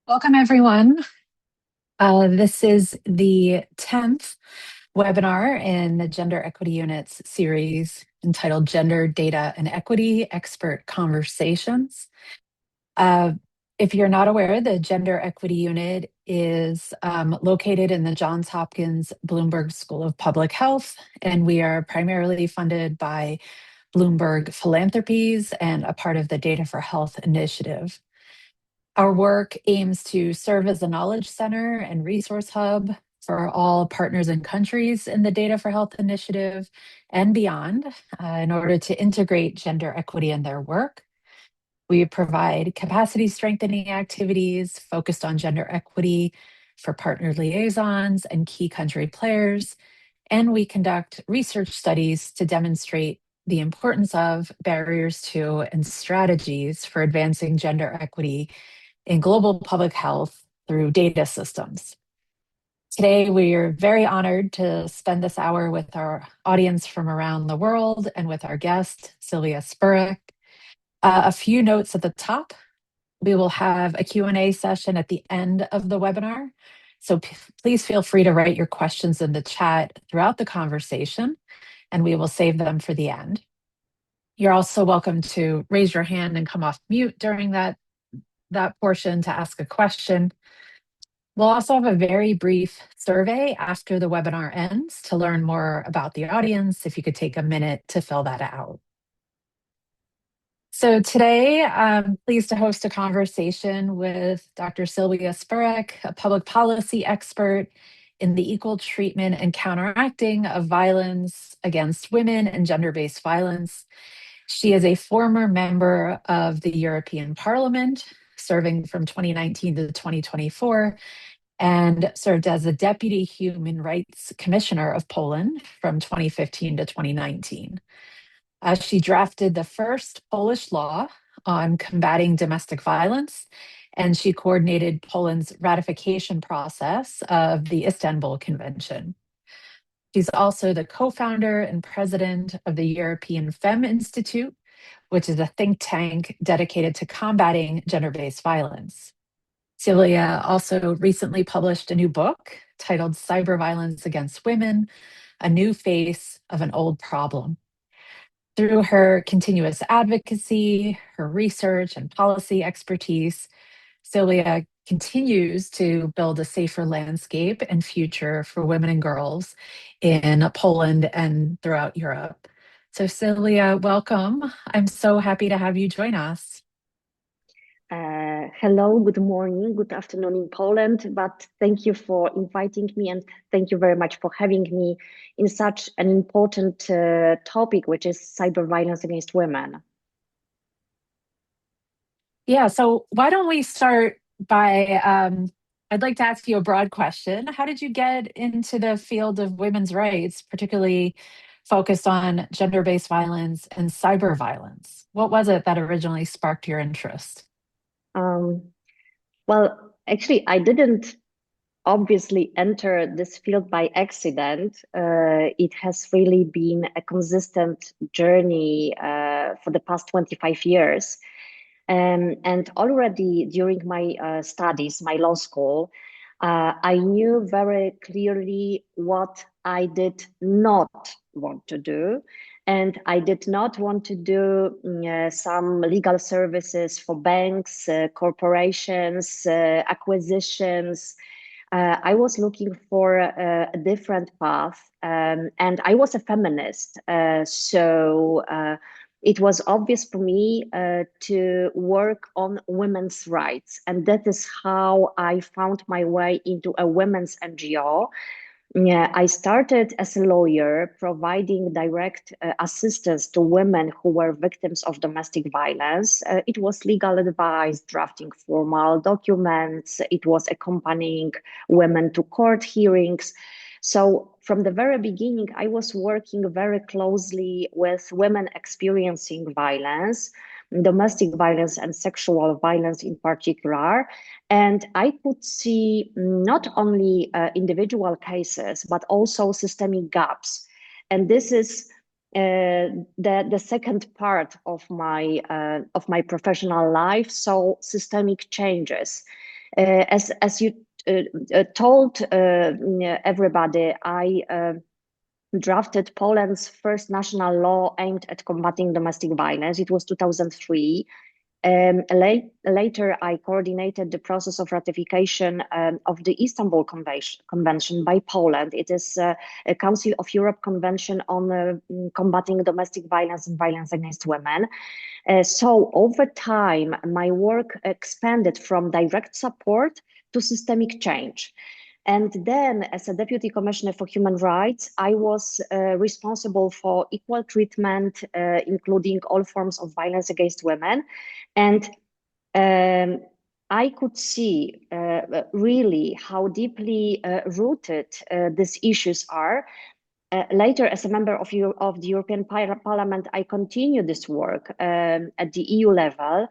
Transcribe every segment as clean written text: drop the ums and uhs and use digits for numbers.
Welcome, everyone. This is the 10th webinar in the Gender Equity Units series entitled Gender, Data, and Equity Expert Conversations. If you're not aware, the Gender Equity Unit is located in the Johns Hopkins Bloomberg School of Public Health, and we are primarily funded by Bloomberg Philanthropies and a part of the Data for Health initiative. Our work aims to serve as a knowledge center and resource hub for all partners and countries in the Data for Health initiative and beyond in order to integrate gender equity in their work. We provide capacity strengthening activities focused on gender equity for partner liaisons and key country players, and we conduct research studies to demonstrate the importance of, barriers to, and strategies for advancing gender equity in global public health through data systems. Today, we are very honored to spend this hour with our audience from around the world and with our guest, Sylwia Spurek. A few notes at the top. We will have a Q&A session at the end of the webinar. So please feel free to write your questions in the chat throughout the conversation, and we will save them for the end. You're also welcome to raise your hand and come off mute during that portion to ask a question. We'll also have a very brief survey after the webinar ends to learn more about the audience, if you could take a minute to fill that out. So today, I'm pleased to host a conversation with Dr. Sylwia Spurek, a public policy expert in the equal treatment and counteracting of violence against women and gender-based violence. She is a former member of the European Parliament, serving from 2019 to 2024, and served as the Deputy Human Rights Commissioner of Poland from 2015 to 2019. She drafted the first Polish law on combating domestic violence, and she coordinated Poland's ratification process of the Istanbul Convention. She's also the co-founder and president of the European FEM Institute, which is a think tank dedicated to combating gender-based violence. Sylwia also recently published a new book titled Cyberviolence Against Women, A New Face of an Old Problem. Through her continuous advocacy, her research, and policy expertise, Sylwia continues to build a safer landscape and future for women and girls in Poland and throughout Europe. So Sylwia, welcome. I'm so happy to have you join us. Hello, good morning, good afternoon in Poland, but thank you for inviting me and thank you very much for having me in such an important topic, which is cyber violence against women. Yeah, so why don't we start by, I'd like to ask you a broad question. How did you get into the field of women's rights, particularly focused on gender-based violence and cyber violence? What was it that originally sparked your interest? Well, actually, I didn't obviously enter this field by accident. It has really been a consistent journey for the past 25 years. And already during my studies, my law school, I knew very clearly what I did not want to do. And I did not want to do some legal services for banks, corporations, acquisitions. I was looking for a different path, and I was a feminist. So it was obvious for me to work on women's rights. And that is how I found my way into a women's NGO. Yeah, I started as a lawyer, providing direct assistance to women who were victims of domestic violence. It was legal advice, drafting formal documents. It was accompanying women to court hearings. So from the very beginning, I was working very closely with women experiencing violence, domestic violence and sexual violence in particular. And I could see not only individual cases, but also systemic gaps. And this is the second part of my professional life. So systemic changes. As you told everybody, I drafted Poland's first national law aimed at combating domestic violence. It was 2003. Later, I coordinated the process of ratification of the Istanbul Convention by Poland. It is a Council of Europe Convention on combating domestic violence and violence against women. So over time, my work expanded from direct support to systemic change. And then, as a Deputy Commissioner for Human Rights, I was responsible for equal treatment, including all forms of violence against women. And I could see really how deeply rooted these issues are. Later, as a member of the European Parliament, I continued this work at the EU level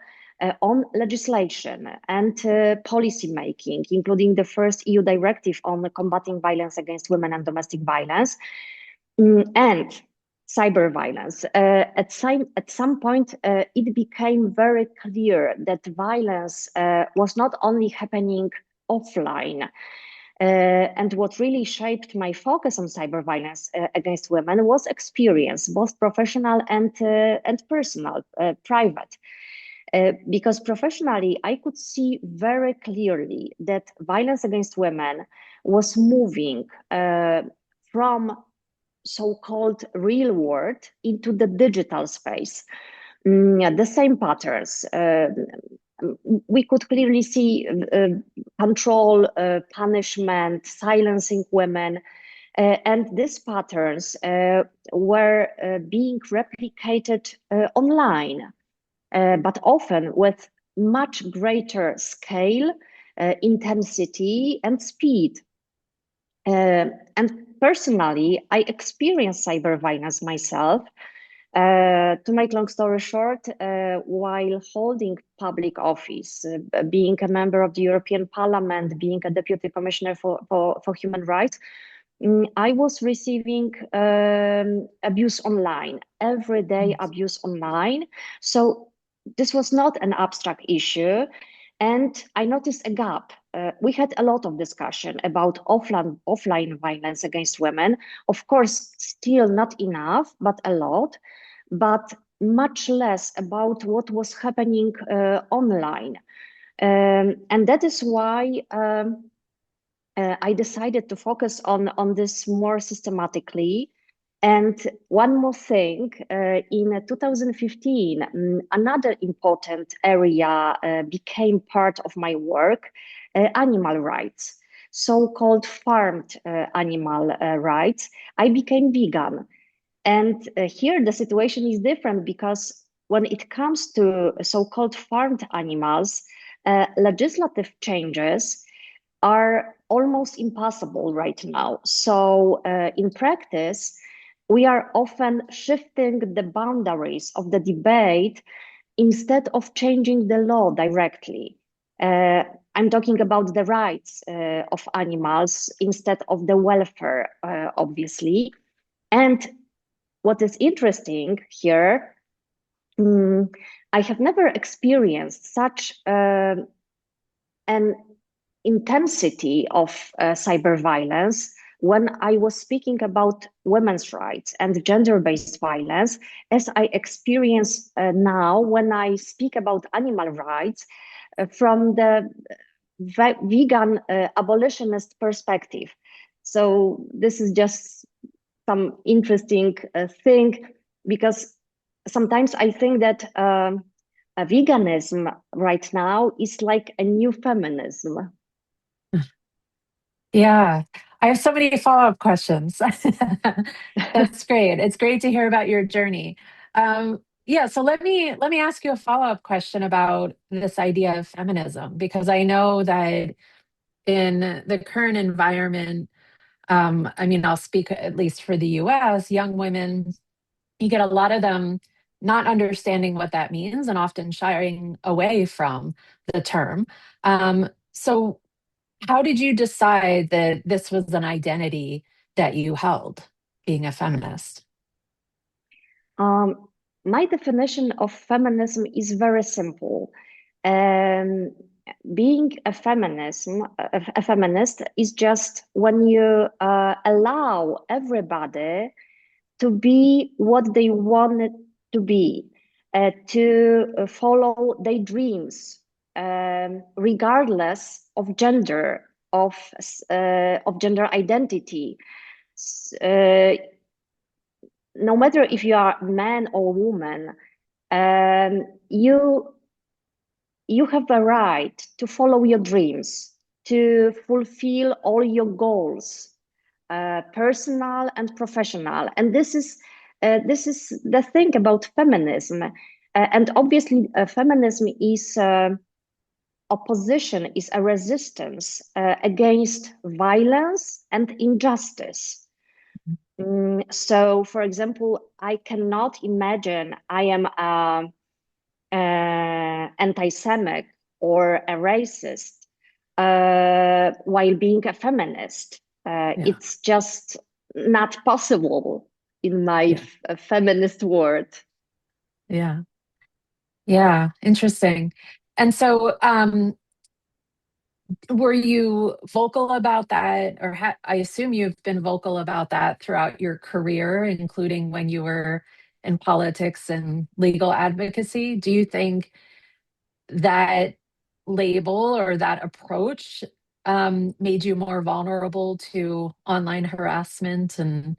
on legislation and policy making, including the first EU directive on combating violence against women and domestic violence, and cyber violence. At some point, it became very clear that violence was not only happening offline. And what really shaped my focus on cyber violence against women was experience, both professional and personal, private. Because professionally, I could see very clearly that violence against women was moving from so-called real world into the digital space. The same patterns. We could clearly see control, punishment, silencing women. And these patterns were being replicated online, but often with much greater scale, intensity, and speed. And personally, I experienced cyber violence myself. To make long story short, while holding public office, being a member of the European Parliament, being a Deputy Commissioner for Human Rights, I was receiving abuse online, everyday abuse online. So this was not an abstract issue. And I noticed a gap. We had a lot of discussion about offline violence against women. Of course, still not enough, but a lot, but much less about what was happening online. And that is why I decided to focus on this more systematically. And one more thing, in 2015, another important area became part of my work, animal rights, so-called farmed animal rights. I became vegan. And here the situation is different because when it comes to so-called farmed animals, legislative changes are almost impossible right now. So in practice, we are often shifting the boundaries of the debate instead of changing the law directly. I'm talking about the rights of animals instead of the welfare, obviously. And what is interesting here, I have never experienced such an intensity of cyber violence when I was speaking about women's rights and gender-based violence, as I experience now when I speak about animal rights from the vegan abolitionist perspective. So this is just some interesting thing, because sometimes I think that veganism right now is like a new feminism. Yeah, I have so many follow-up questions. That's great. It's great to hear about your journey. Yeah, so let me ask you a follow-up question about this idea of feminism, because I know that in the current environment, I mean, I'll speak at least for the US, young women, you get a lot of them not understanding what that means and often shying away from the term. So how did you decide that this was an identity that you held, being a feminist? My definition of feminism is very simple. being a feminist is just when you allow everybody to be what they wanted to be, to follow their dreams, regardless of gender, of gender identity. Uh, no matter if you are man or woman, you have a right to follow your dreams, to fulfill all your goals, personal and professional. And this is the thing about feminism. And obviously, feminism is opposition, is a resistance against violence and injustice. So, for example, I cannot imagine I am anti-Semitic or a racist while being a feminist. Yeah. It's just not possible in my Yeah. feminist world. Yeah. Yeah. Interesting. And so, were you vocal about that, or I assume you've been vocal about that throughout your career, including when you were in politics and legal advocacy? Do you think that label or that approach made you more vulnerable to online harassment and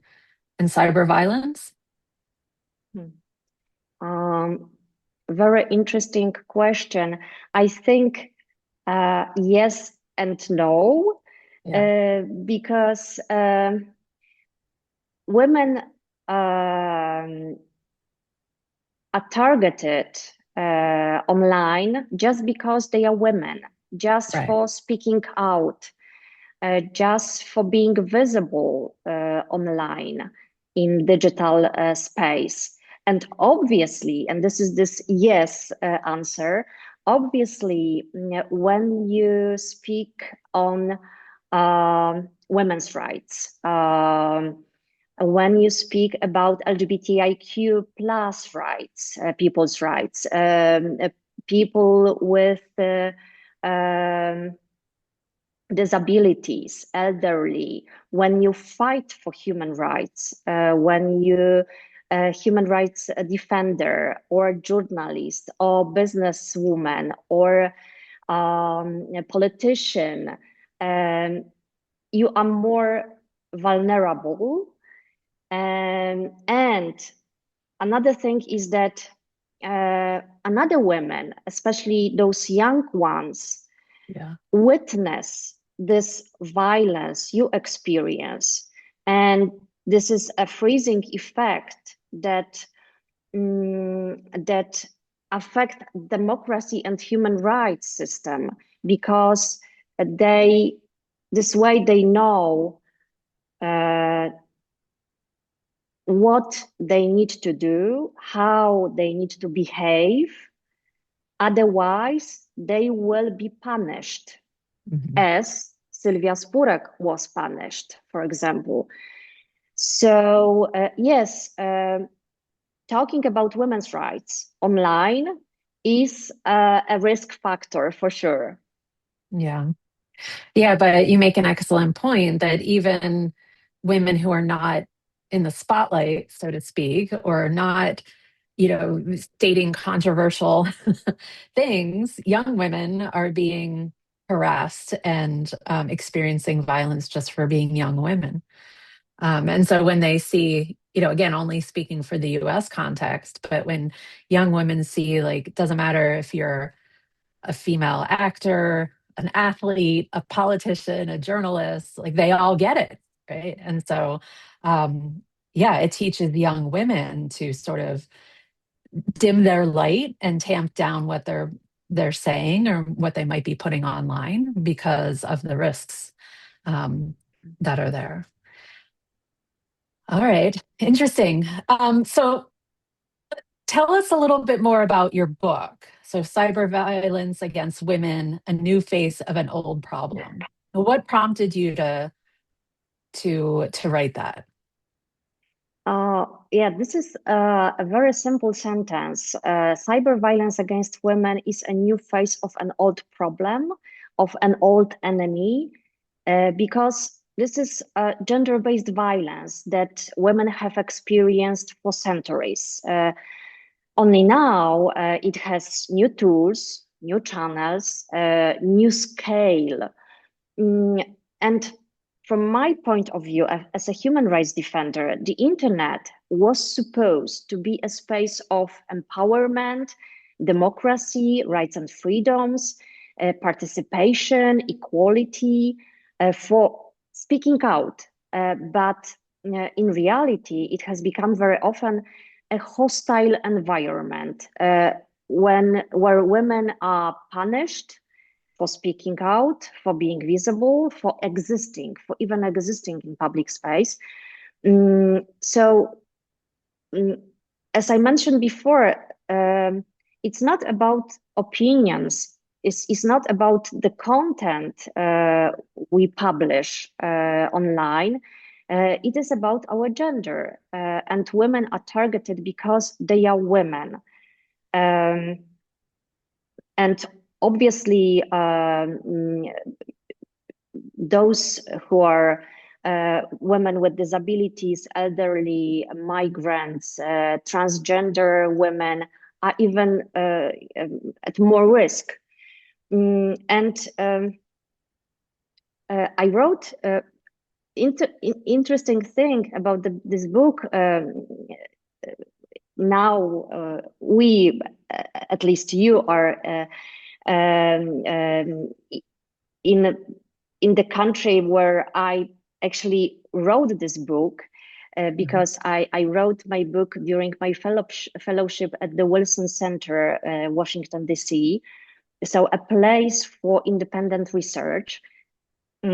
cyber violence? Hmm. Um, Very interesting question. I think yes and no, Yeah. because women are targeted online just because they are women, just Right. for speaking out, just for being visible online in digital space. And obviously, and this is this yes answer, obviously, when you speak on women's rights, when you speak about LGBTIQ plus rights, people's rights, people with disabilities, elderly, when you fight for human rights, when you human rights defender or journalist or businesswoman or a politician, you are more vulnerable. And another thing is that another women, especially those young ones, Yeah. witness this violence you experience. And this is a freezing effect that that affect democracy and human rights system, because they this way they know what they need to do, how they need to behave. Otherwise, they will be punished, Mhm. as Sylwia Spurek was punished, for example. So, yes, talking about women's rights online is a risk factor for sure. Yeah. Yeah, but you make an excellent point that even women who are not in the spotlight, so to speak, or not, stating controversial things, young women are being harassed and experiencing violence just for being young women. And so when they see, again, only speaking for the US context, but when young women see, like, it doesn't matter if you're a female actor, an athlete, a politician, a journalist, like they all get it, right? And so, yeah, it teaches young women to sort of dim their light and tamp down what they're saying or what they might be putting online because of the risks that are there. All right, interesting. So tell us a little bit more about your book. So, Cyberviolence Against Women, a new face of an old problem. What prompted you to write that? Yeah, this is a very simple sentence. Cyber violence against women is a new face of an old problem, of an old enemy, because this is gender-based violence that women have experienced for centuries. Only now it has new tools, new channels, new scale. And from my point of view, as a human rights defender, the internet was supposed to be a space of empowerment, democracy, rights and freedoms, participation, equality, for speaking out. But in reality, it has become very often a hostile environment where women are punished for speaking out, for being visible, for existing, for even existing in public space. So, as I mentioned before, it's not about opinions. It's not about the content we publish online. It is about our gender, and women are targeted because they are women. And obviously, those who are women with disabilities, elderly, migrants, transgender women are even at more risk. I wrote interesting thing about this book. Now we, at least you, are in the country where I actually wrote this book, because I wrote my book during my fellowship at the Wilson Center, Washington, D.C., so a place for independent research.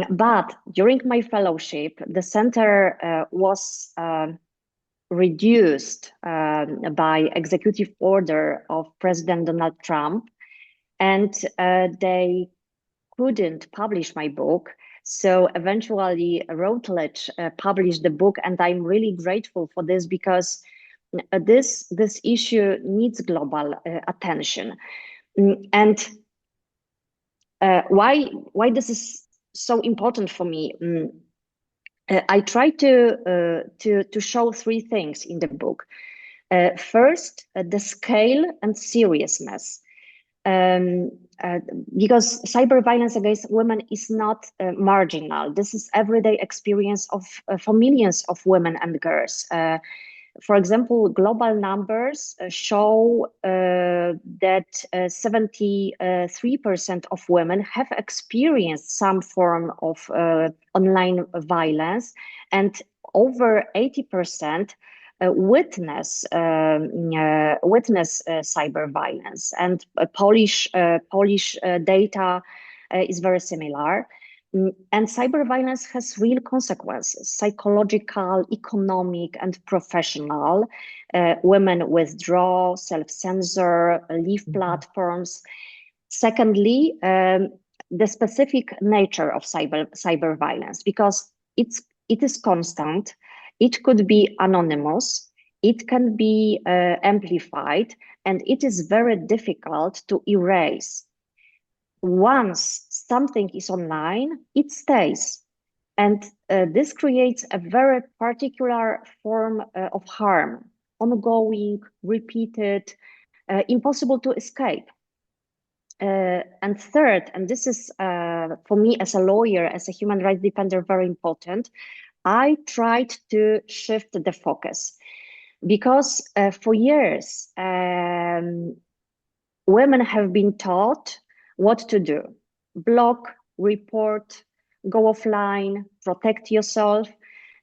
But during my fellowship, the center was reduced by executive order of President Donald Trump, and they couldn't publish my book. So eventually Routledge published the book, and I'm really grateful for this, because this issue needs global attention. And why this is so important for me? I try to show three things in the book. First, the scale and seriousness. Because cyber violence against women is not marginal. This is everyday experience for millions of women and girls. For example, global numbers show that 73% of women have experienced some form of online violence, and over 80% witness cyber violence. And Polish data is very similar. And cyber violence has real consequences: psychological, economic, and professional. Women withdraw, self-censor, leave platforms. Secondly, the specific nature of cyber violence, because it is constant. It could be anonymous, it can be amplified, and it is very difficult to erase. Once something is online, it stays. And this creates a very particular form of harm, ongoing, repeated, impossible to escape. And third, and this is for me as a lawyer, as a human rights defender, very important, I tried to shift the focus, because for years, women have been taught what to do: block, report, go offline, protect yourself.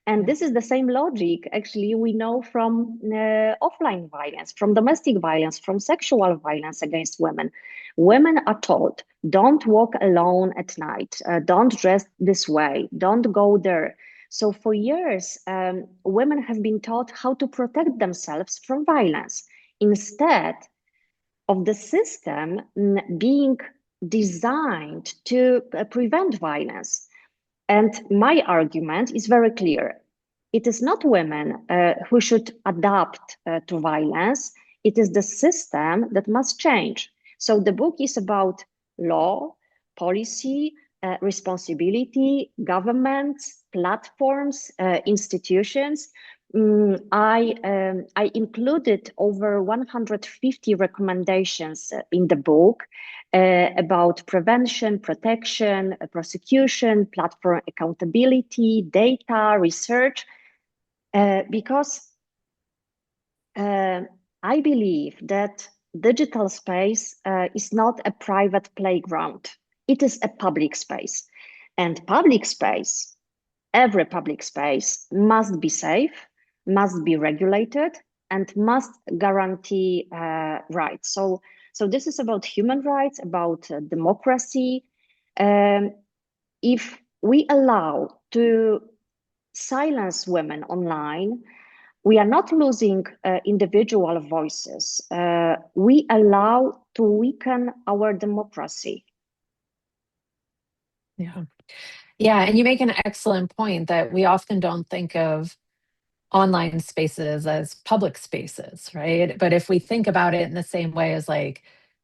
And this is the same logic, actually, we know from offline violence, from domestic violence, from sexual violence against women. Women are told, don't walk alone at night, don't dress this way, don't go there. So for years, women have been taught how to protect themselves from violence, instead of the system being designed to prevent violence. And my argument is very clear. it is not women who should adapt to violence. It is the system that must change. So the book is about law, policy, responsibility, governments, platforms, institutions. I included over 150 recommendations in the book about prevention, protection, prosecution, platform accountability, data, research, because I believe that digital space is not a private playground. It is a public space. And public space, every public space must be safe, must be regulated, and must guarantee rights. So this is about human rights, about democracy. If we allow to silence women online, we are not losing individual voices. We allow to weaken our democracy. Yeah. Yeah. And you make an excellent point that we often don't think of online spaces as public spaces, right? But if we think about it in the same way as like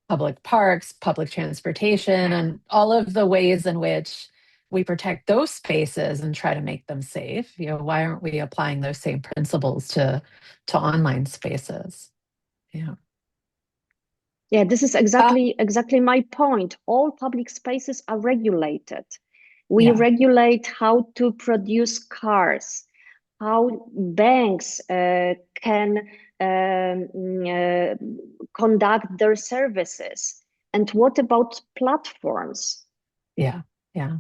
public parks, public transportation, and all of the ways in which we protect those spaces and try to make them safe, why aren't we applying those same principles to online spaces? Yeah. Yeah, this is Uh, exactly my point. All public spaces are regulated. We yeah. regulate how to produce cars, how banks can conduct their services. And what about platforms? Yeah. Yeah.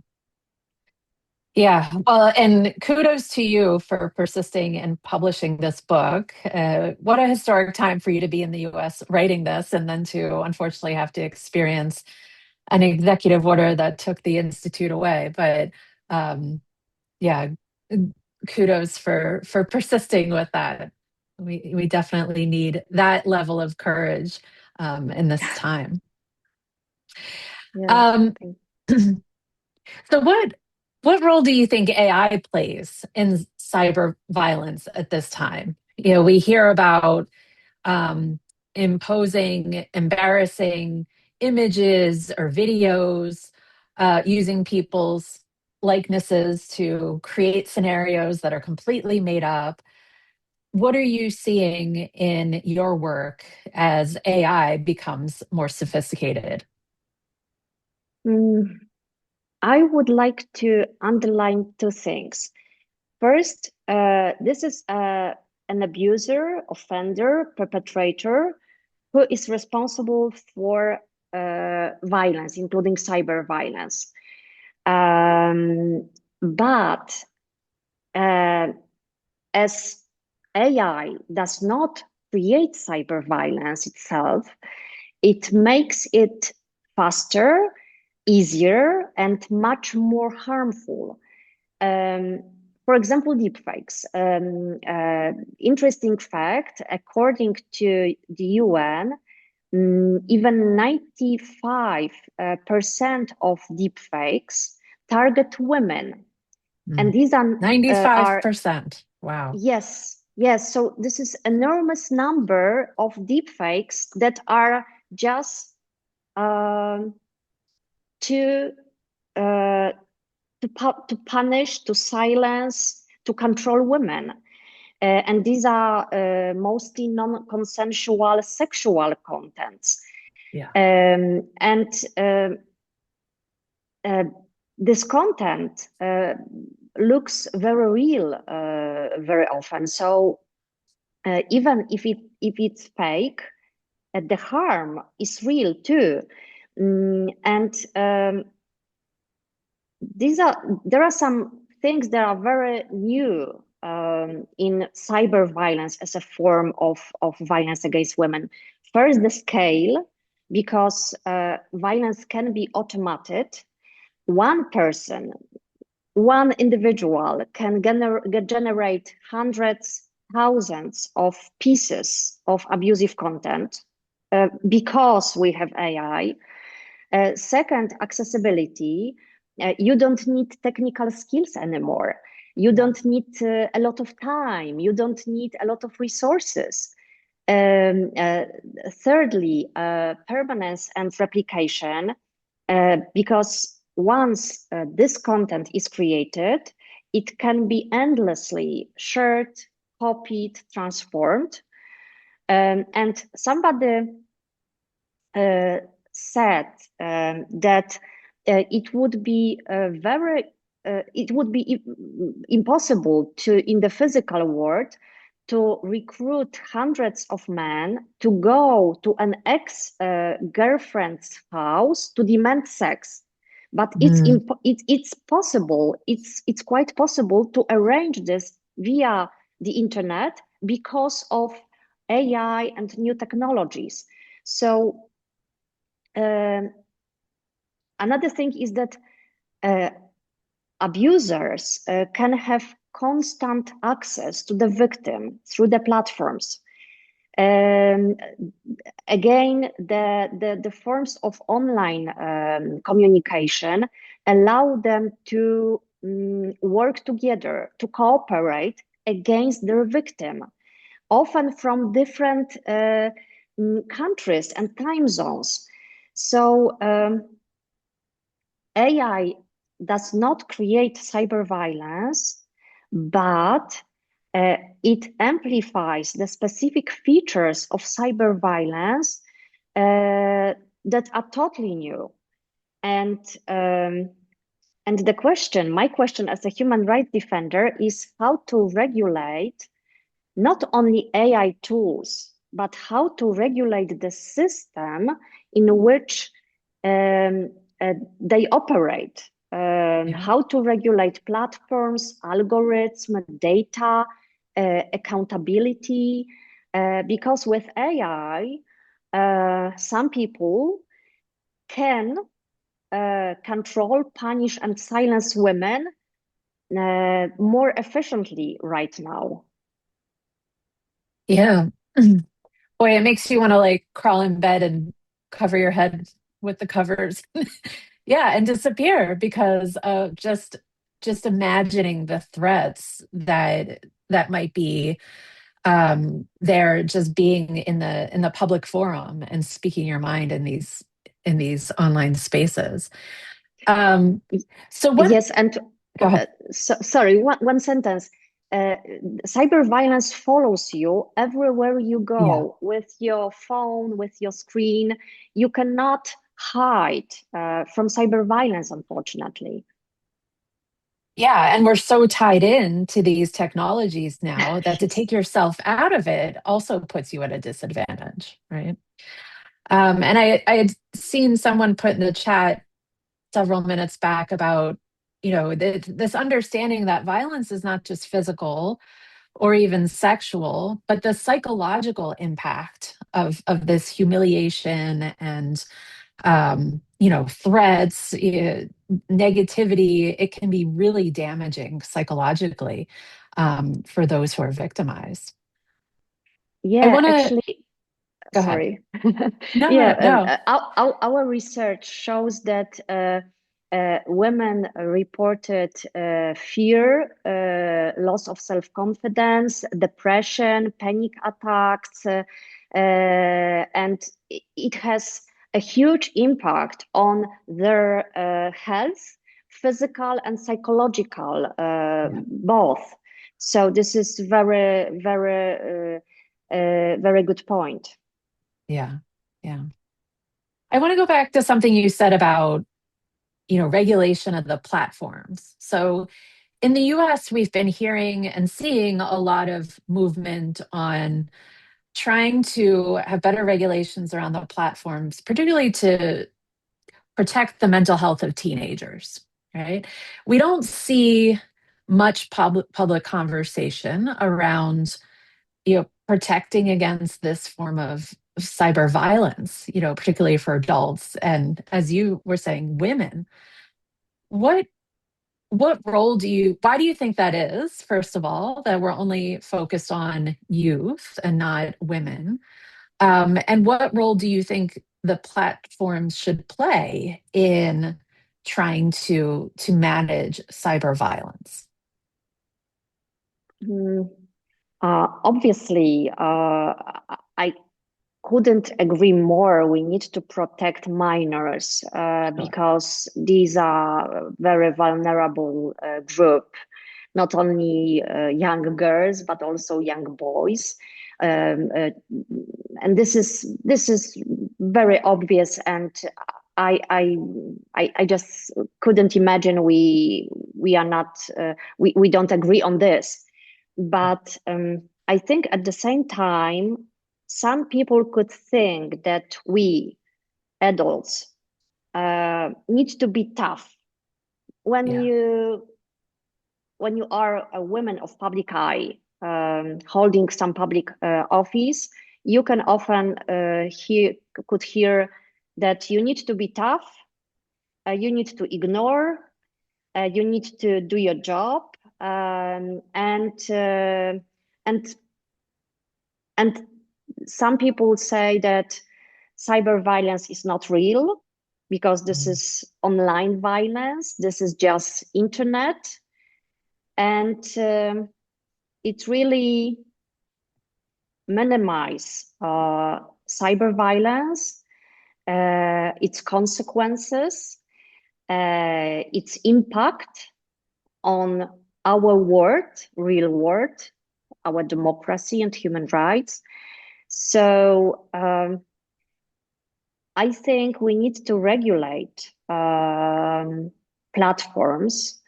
Yeah, well, and kudos to you for persisting and publishing this book. What a historic time for you to be in the US writing this, and then to unfortunately have to experience an executive order that took the Institute away. But yeah, kudos for persisting with that. We definitely need that level of courage in this time. Yeah, Um, thank So what role do you think AI plays in cyber violence at this time? We hear about um, imposing embarrassing images or videos, using people's likenesses to create scenarios that are completely made up. What are you seeing in your work as AI becomes more sophisticated? you. I would like to underline two things. First, this is an abuser, offender, perpetrator who is responsible for violence, including cyber violence. But as AI does not create cyber violence itself, it makes it faster, easier, and much more harmful. Um, for example, deepfakes. Interesting fact, according to the UN, even 95% of deepfakes target women. And Mm. these are 95%. Wow. yes, yes. So this is enormous number of deepfakes that are just um, to uh, to punish, to silence, to control women. And these are mostly non-consensual sexual contents. Yeah. And uh, this content looks very real very often. So even if it's fake, the harm is real too. And there are some things that are very new in cyber violence as a form of violence against women. First, the scale, because violence can be automated. One person, one individual can generate hundreds, thousands of pieces of abusive content because we have AI. Second, accessibility. You don't need technical skills anymore. You don't need a lot of time. You don't need a lot of resources. Um, uh, Thirdly, permanence and replication, because once this content is created, it can be endlessly shared, copied, transformed. And somebody said that it would be impossible to, in the physical world, to recruit hundreds of men to go to an ex-girlfriend's house to demand sex. But Mm. it's possible. It's quite possible to arrange this via the internet because of AI and new technologies. So um, another thing is that uh, abusers can have constant access to the victim through the platforms. Um, Again, the forms of online communication allow them to work together, to cooperate against their victim, often from different countries and time zones. So AI does not create cyber violence, but it amplifies the specific features of cyber violence that are totally new. And and the question, my question as a human rights defender, is how to regulate not only AI tools, but how to regulate the system in which they operate, Yeah. how to regulate platforms, algorithms, data, accountability. Because with AI, some people can control, punish, and silence women more efficiently right now. Yeah. Boy, it makes you want to like crawl in bed and cover your head with the covers. Yeah, and disappear because of just imagining the threats that might be there, just being in the public forum and speaking your mind in these online spaces. Um, so what Yes, and go ahead. sorry, one sentence. Uh, Cyber violence follows you everywhere you Yeah. go with your phone, with your screen. You cannot hide from cyber violence, unfortunately. Yeah, and we're so tied in to these technologies now that to Yes. take yourself out of it also puts you at a disadvantage, right? And I had seen someone put in the chat several minutes back about, this understanding that violence is not just physical or even sexual, but the psychological impact of this humiliation and threats, negativity, it can be really damaging psychologically for those who are victimized. I Yeah, want to actually, go ahead. sorry. No, Yeah, no, no. our research shows that women reported fear, loss of self-confidence, depression, panic attacks, and it has a huge impact on their health, physical and psychological, Yeah, both. So this is very good point. yeah, yeah. I want to go back to something you said about, regulation of the platforms. So in the US, we've been hearing and seeing a lot of movement on trying to have better regulations around the platforms, particularly to protect the mental health of teenagers, right? We don't see much public conversation around, protecting against this form of cyber violence, particularly for adults and, as you were saying, women. What what role why do you think that is, first of all, that we're only focused on youth and not women? And what role do you think the platforms should play in trying to manage cyber violence? Mm, Obviously, I couldn't agree more. We need to protect minors Sure. because these are a very vulnerable group, not only young girls but also young boys. Um, uh, and this is very obvious, and I I I just couldn't imagine we are not we don't agree on this. But I think at the same time, some people could think that we adults need to be tough when Yeah. you are a woman of public eye, holding some public office. You can often hear that you need to be tough, you need to ignore, you need to do your job, and and some people say that cyber violence is not real because this Mhm. is online violence, this is just internet, and it really minimize cyber violence, its consequences, its impact on our world, real world, our democracy and human rights. So I think we need to regulate platforms,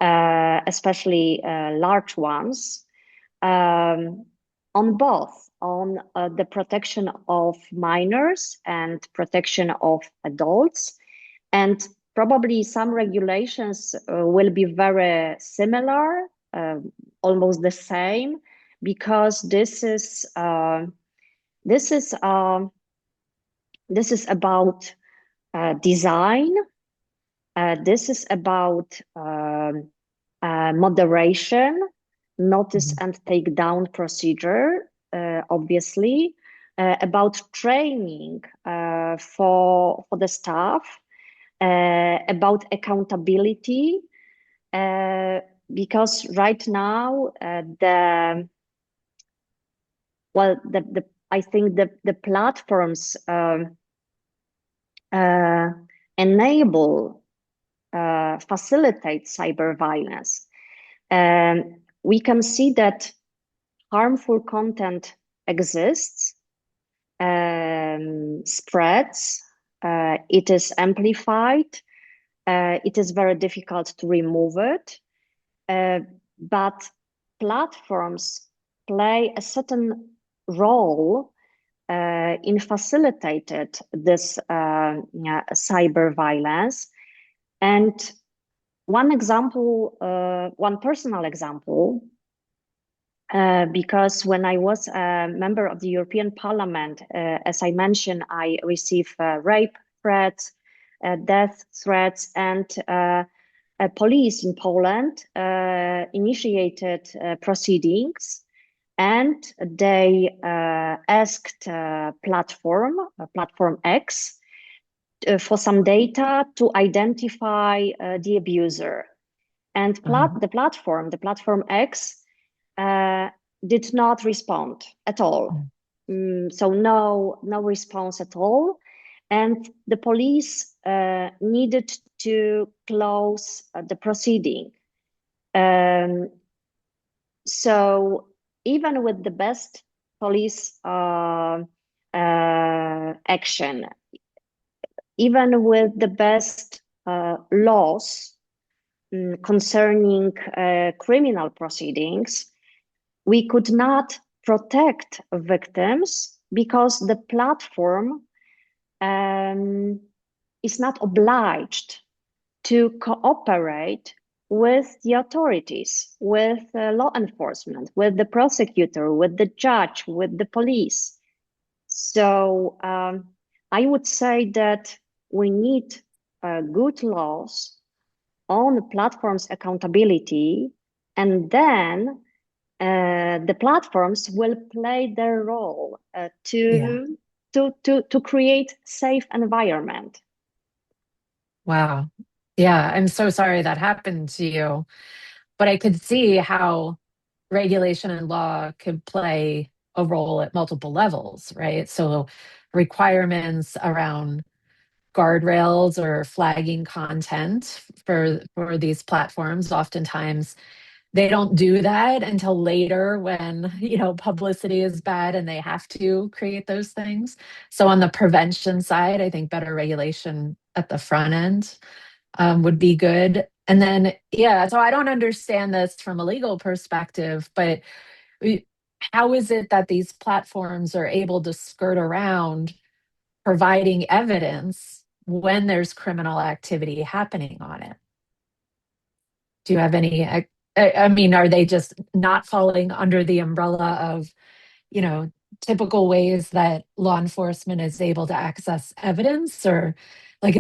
especially large ones, um, on both on the protection of minors and protection of adults. And probably some regulations will be very similar, almost the same, because this is this is about design. This is about moderation, notice Mhm. and take down procedure, obviously, about training for the staff, about accountability, uh, because right now the I think the platforms uh, enable facilitate cyber violence. We can see that harmful content exists, spreads, it is amplified, it is very difficult to remove it, uh, but platforms play a certain role in facilitated this cyber violence. And one example, one personal example, because when I was a member of the European Parliament, as I mentioned, I received rape threats, death threats, and police in Poland initiated proceedings, and they asked Platform X, for some data to identify the abuser. And Uh-huh. the platform X, uh, did not respond at all. Mm. So no response at all. And the police needed to close the proceeding. Um, so even with the best police action, even with the best laws concerning criminal proceedings, we could not protect victims because the platform um, is not obliged to cooperate with the authorities, with law enforcement, with the prosecutor, with the judge, with the police. So I would say that we need good laws on platforms accountability, and then the platforms will play their role Yeah. to create safe environment. Wow. Yeah. I'm so sorry that happened to you, but I could see how regulation and law could play a role at multiple levels, right? So requirements around guardrails or flagging content for these platforms, oftentimes they don't do that until later when, publicity is bad and they have to create those things. So on the prevention side, I think better regulation at the front end would be good. And then, yeah, so I don't understand this from a legal perspective, but how is it that these platforms are able to skirt around providing evidence when there's criminal activity happening on it? Do you have any? I mean, are they just not falling under the umbrella of, you know, typical ways that law enforcement is able to access evidence? Or like,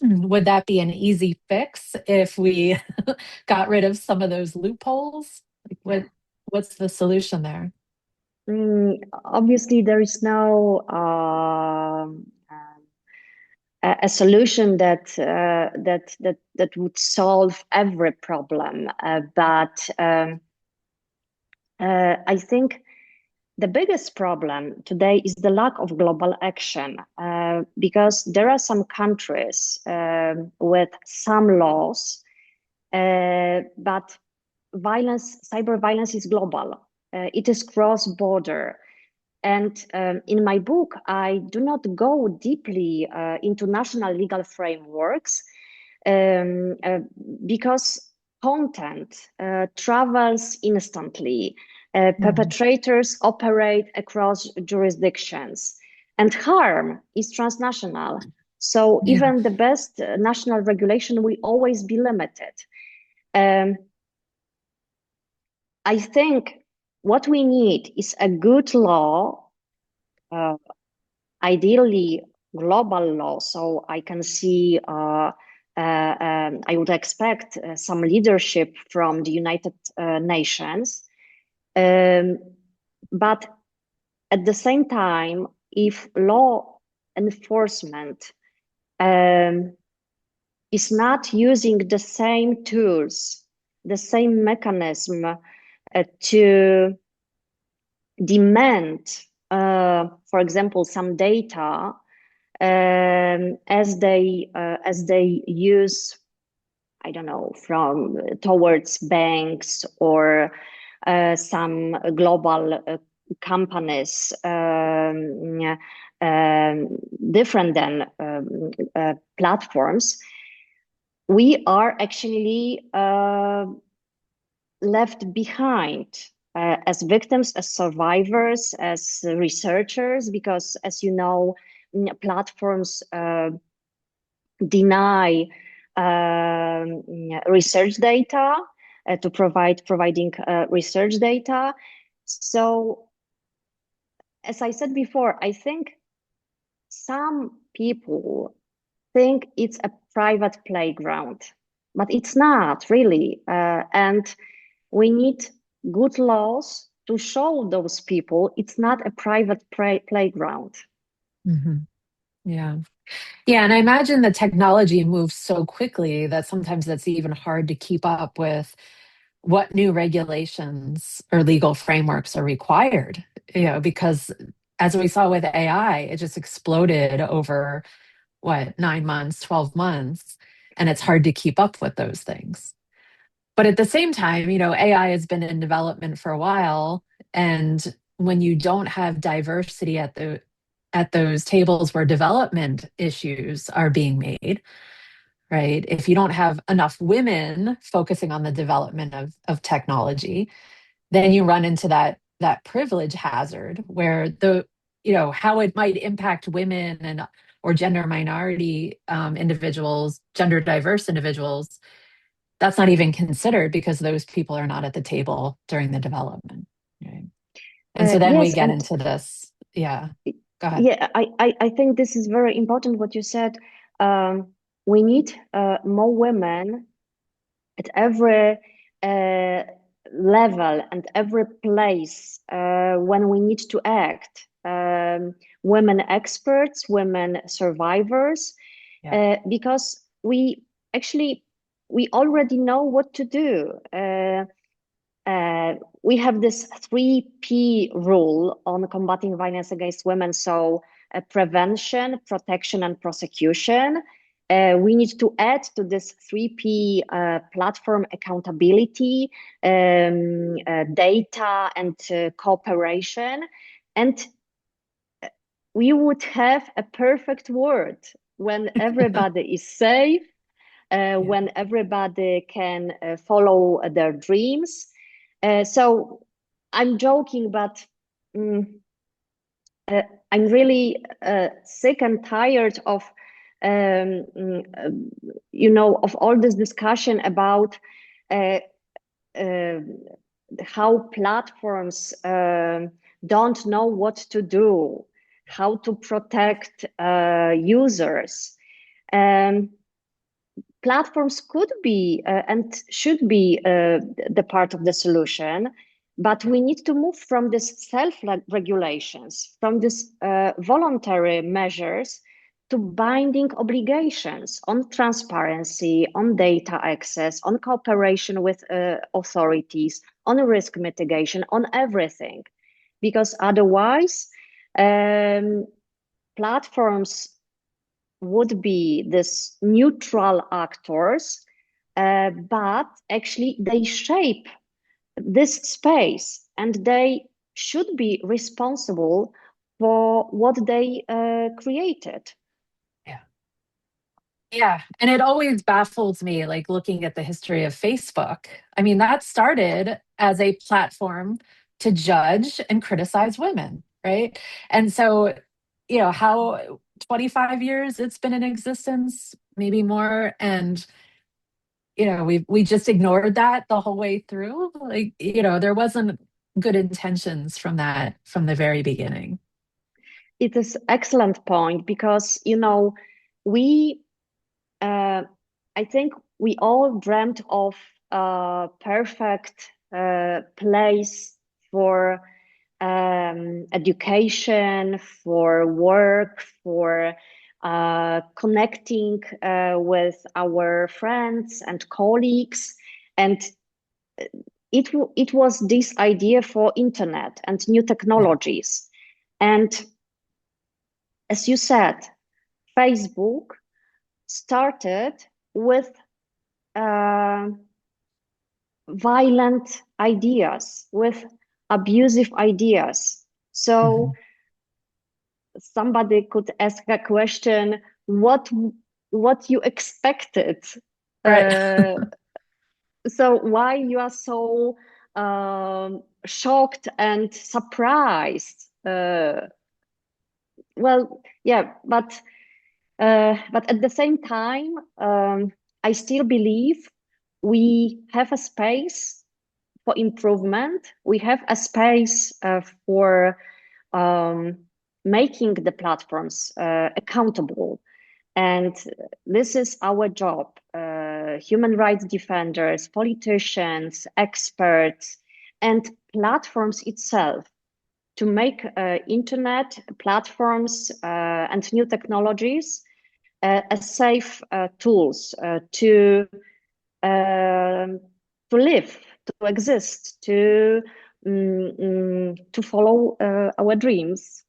would that be an easy fix if we got rid of some of those loopholes? Like, what's the solution there? Obviously, there is no a solution that would solve every problem, but I think the biggest problem today is the lack of global action, because there are some countries with some laws, but cyber violence is global. It is cross-border. And in my book, I do not go deeply into national legal frameworks, um, uh, because content travels instantly. Mhm. Perpetrators operate across jurisdictions, and harm is transnational. So Yeah. even the best national regulation will always be limited. Um, I think what we need is a good law, uh, ideally global law. So I can see, I would expect some leadership from the United Nations. Um, but at the same time, if law enforcement um, is not using the same tools, the same mechanism to demand, for example, some data, as they use, I don't know, from towards banks or some global companies, different than platforms, we are actually left behind as victims, as survivors, as researchers, because as you know, platforms deny research data to providing research data. So, as I said before, I think some people think it's a private playground, but it's not really. And we need good laws to show those people it's not a private playground. Mhm. Yeah. Yeah, and I imagine the technology moves so quickly that sometimes that's even hard to keep up with what new regulations or legal frameworks are required, because as we saw with AI, it just exploded over what, 9 months, 12 months, and it's hard to keep up with those things. But at the same time, AI has been in development for a while, and when you don't have diversity at those tables where development issues are being made, right? If you don't have enough women focusing on the development of technology, then you run into that privilege hazard where how it might impact women and or gender minority individuals, gender diverse individuals, that's not even considered because those people are not at the table during the development, right? And so then we Yes, get and into this. Yeah, go ahead. yeah, I think this is very important what you said. Um, we need more women at every uh, level and every place when we need to act. Women experts, women survivors, Yeah. because we already know what to do. we have this 3P rule on combating violence against women. So prevention, protection, and prosecution. We need to add to this 3P platform accountability, data, and cooperation. And we would have a perfect world when everybody is safe, when everybody can follow their dreams. So I'm joking, but I'm really sick and tired of, of all this discussion about how platforms don't know what to do, how to protect users. Platforms could be and should be the part of the solution, but we need to move from this self-regulations, from these voluntary measures to binding obligations on transparency, on data access, on cooperation with authorities, on risk mitigation, on everything. Because otherwise, platforms would be this neutral actors, but actually they shape this space and they should be responsible for what they created. Yeah. Yeah. And it always baffles me, like looking at the history of Facebook. I mean, that started as a platform to judge and criticize women, right? And so, how 25 years it's been in existence, maybe more. And, we just ignored that the whole way through. Like, there wasn't good intentions from that from the very beginning. It is excellent point because, we I think we all dreamt of a perfect place for education, for work, for connecting with our friends and colleagues. And it was this idea for internet and new Yeah. technologies. And as you said, Facebook started with uh, violent ideas, with abusive ideas. So Mhm. somebody could ask a question, what you expected? Right. Uh, so why you are so shocked and surprised? Well, yeah, but at the same time, I still believe we have a space for improvement. We have a space for um, making the platforms accountable. And this is our job, human rights defenders, politicians, experts, and platforms itself to make internet platforms and new technologies as safe tools um to live, to exist, to follow our dreams.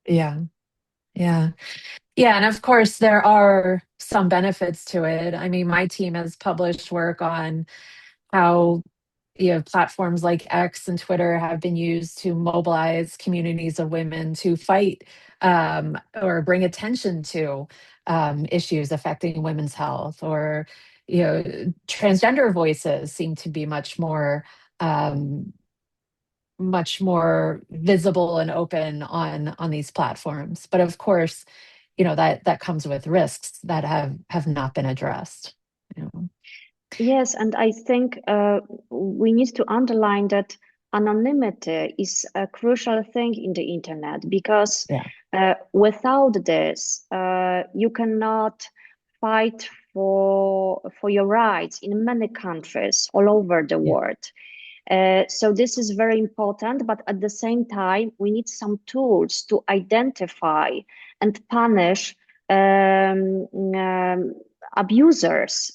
Yeah. Yeah. Yeah. And of course, there are some benefits to it. I mean, my team has published work on how platforms like X and Twitter have been used to mobilize communities of women to fight or bring attention to issues affecting women's health, or transgender voices seem to be um, much more visible and open on these platforms. But of course, that comes with risks that have not been addressed. Yes, and I think we need to underline that anonymity is a crucial thing in the internet because Yeah. without this, you cannot fight for your rights in many countries all over the Yeah. world. So this is very important, but at the same time, we need some tools to identify and punish abusers,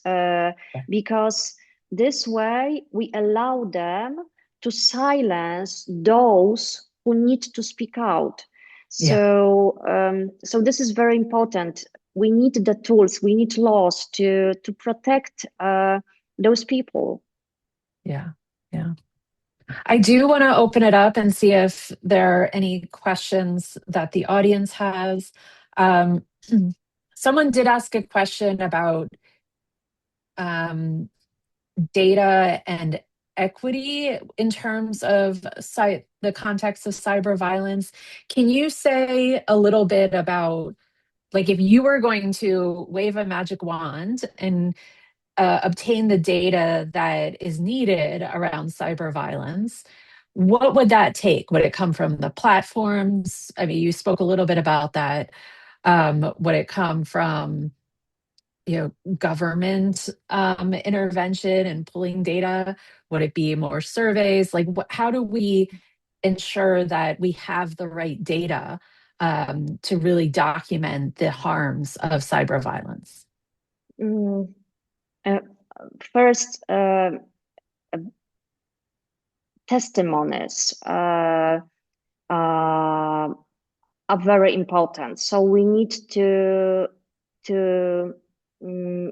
because this way we allow them to silence those who need to speak out. Yeah. So this is very important. We need the tools, we need laws to protect those people. Yeah. Yeah. I do want to open it up and see if there are any questions that the audience has. Um, Someone did ask a question about um, data and equity in terms of the context of cyber violence. Can you say a little bit about, like, if you were going to wave a magic wand and obtain the data that is needed around cyber violence, what would that take? Would it come from the platforms? I mean, you spoke a little bit about that. Would it come from, government intervention and pulling data? Would it be more surveys? Like, how do we ensure that we have the right data to really document the harms of cyber violence? Mm, uh, First, testimonies are very important. So we need to um,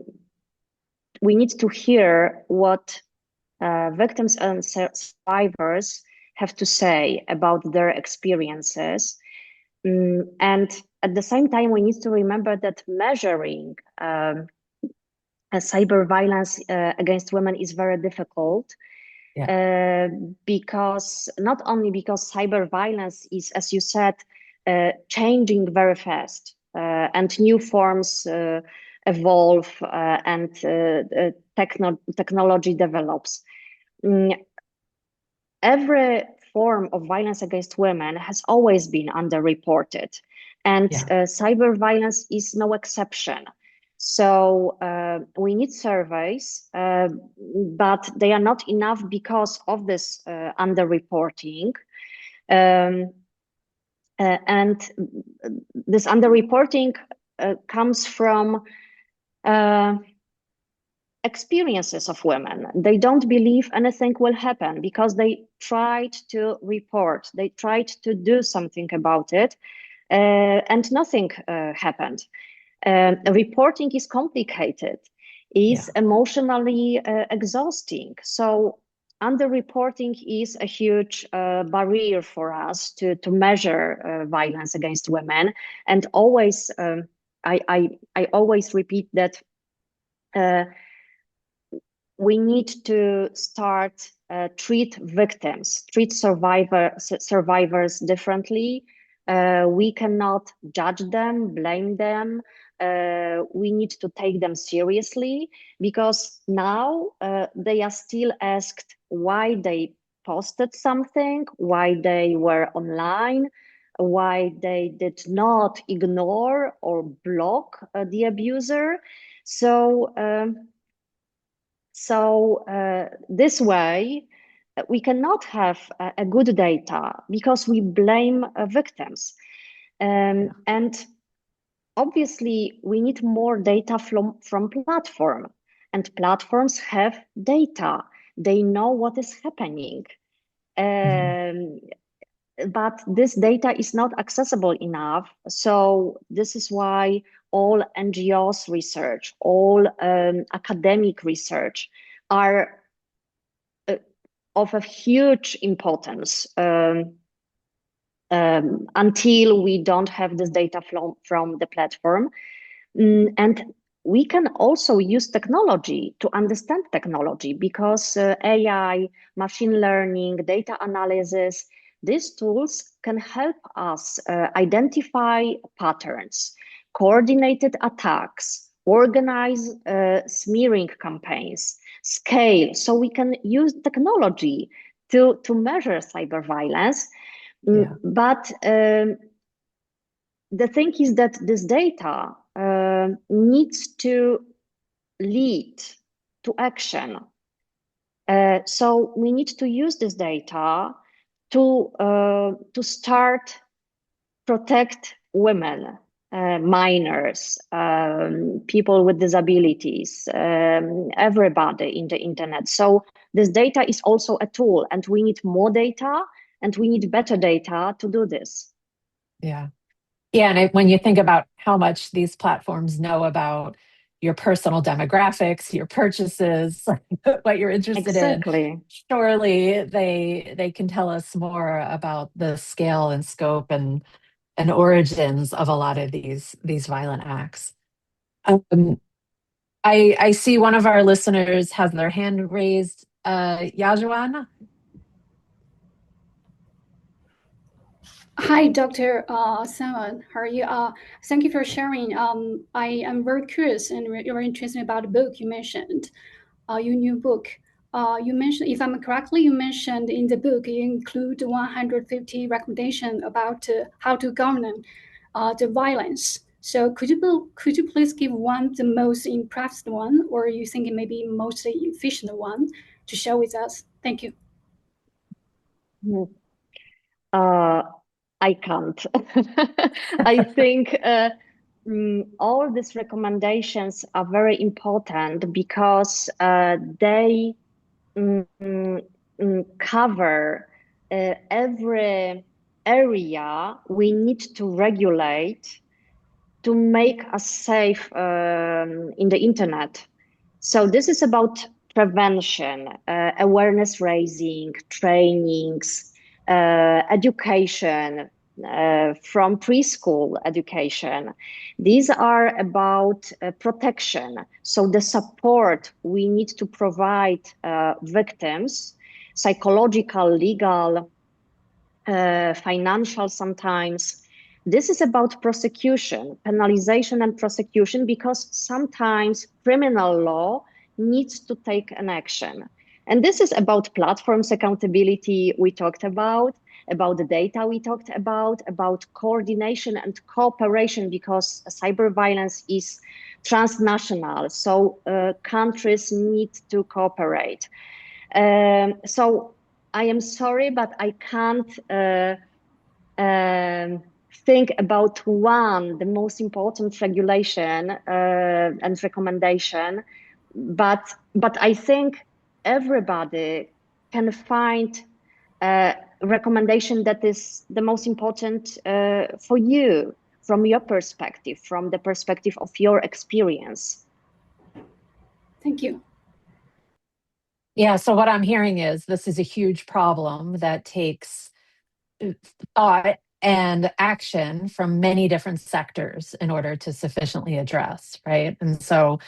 we need to hear what victims and survivors have to say about their experiences. And at the same time, we need to remember that measuring cyber violence against women is very difficult. Yeah. Because not only because cyber violence is, as you said, changing very fast, and new forms evolve, and technology develops. Every form of violence against women has always been underreported, and Yeah. cyber violence is no exception. So we need surveys, but they are not enough because of this underreporting. Um, and this underreporting comes from uh, experiences of women. They don't believe anything will happen because they tried to report, they tried to do something about it, and nothing happened. Reporting is complicated, Yeah. is emotionally exhausting. So underreporting is a huge barrier for us to measure violence against women. And always, I always repeat that uh, we need to start treat victims, treat survivors differently. We cannot judge them, blame them. We need to take them seriously because now they are still asked why they posted something, why they were online, why they did not ignore or block the abuser. So. This way, we cannot have a good data because we blame victims. Yeah. And obviously, we need more data from platform. And platforms have data. They know what is happening. Mhm. Um, but this data is not accessible enough. So this is why all NGOs research, all academic research are of a huge importance until we don't have this data from the platform. And we can also use technology to understand technology because AI, machine learning, data analysis, these tools can help us identify patterns, coordinated attacks, organize smearing campaigns, scale. So we can use technology to measure cyber violence. Yeah. But the thing is that this data needs to lead to action. So we need to use this data to start protect women, minors, people with disabilities, everybody in the internet. So this data is also a tool, and we need more data and we need better data to do this. Yeah. Yeah. And when you think about how much these platforms know about your personal demographics, your purchases, what you're interested in, Exactly. surely they can tell us more about the scale and scope and origins of a lot of these violent acts. Um, I see one of our listeners has their hand raised. Yajuan? Hi, Dr. Simon. How are you? Thank you for sharing. I am very curious and very interested about the book you mentioned, your new book. You mentioned, if I'm correctly, you mentioned in the book you include 150 recommendations about how to govern the violence. So could you please give one the most impressive one, or you think it may be mostly efficient one, to share with us? Thank you. Uh, I can't. I think all these recommendations are very important because they mm, cover every area we need to regulate to make us safe in the internet. So this is about prevention, awareness raising, trainings, education, from preschool education. These are about protection. So the support we need to provide victims, psychological, legal, financial sometimes. This is about prosecution, penalization and prosecution, because sometimes criminal law needs to take an action. And this is about platforms accountability we talked about the data we talked about coordination and cooperation, because cyber violence is transnational. So countries need to cooperate. So I am sorry, but I can't think about the most important regulation and recommendation, but I think everybody can find a recommendation that is the most important for you, from your perspective, from the perspective of your experience. Thank you. Yeah, so what I'm hearing is this is a huge problem that takes thought and action from many different sectors in order to sufficiently address, right? And so,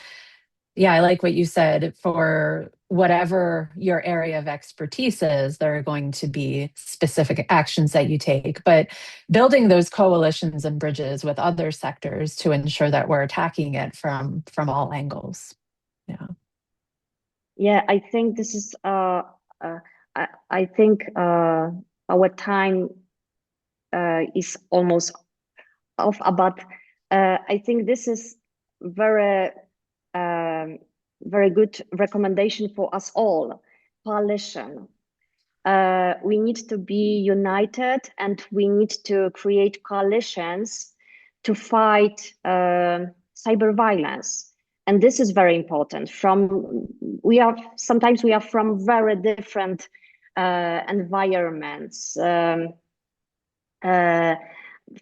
yeah, I like what you said. For whatever your area of expertise is, there are going to be specific actions that you take, but building those coalitions and bridges with other sectors to ensure that we're attacking it from all angles. Yeah. Yeah, I think this is I think our time is almost off, but I think this is very very good recommendation for us all. Coalition. We need to be united, and we need to create coalitions to fight cyber violence. And this is very important. Sometimes we are from very different environments,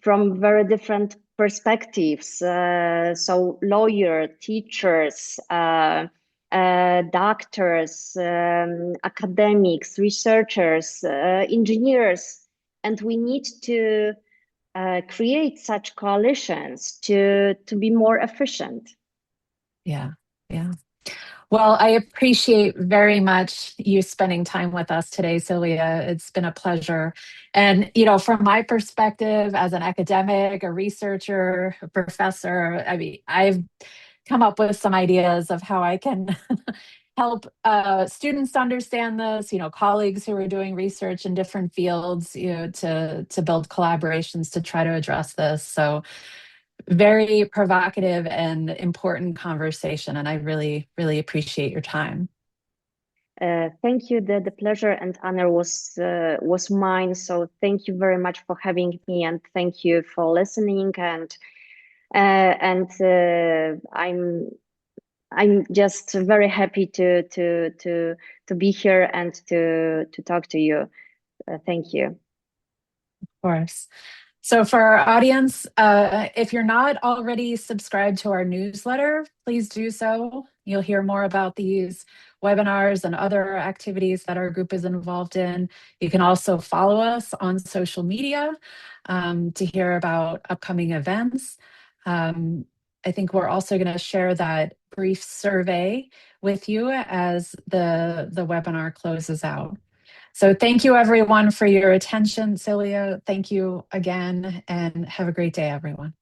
from very different perspectives. So lawyer, teachers, doctors, academics, researchers, engineers, and we need to create such coalitions to be more efficient. Yeah. Yeah. Well, I appreciate very much you spending time with us today, Sylwia. It's been a pleasure. And, from my perspective as an academic, a researcher, a professor, I mean, I've come up with some ideas of how I can help students understand this, colleagues who are doing research in different fields, to build collaborations to try to address this. So very provocative and important conversation, and I really, really appreciate your time. Thank you. The pleasure and honor was mine. So thank you very much for having me, and thank you for listening. And and I'm just very happy to be here and to talk to you. Thank you. Of course. So for our audience, if you're not already subscribed to our newsletter, please do so. You'll hear more about these webinars and other activities that our group is involved in. You can also follow us on social media to hear about upcoming events. I think we're also going to share that brief survey with you as the webinar closes out. So thank you everyone for your attention. Sylwia, thank you again, and have a great day, everyone.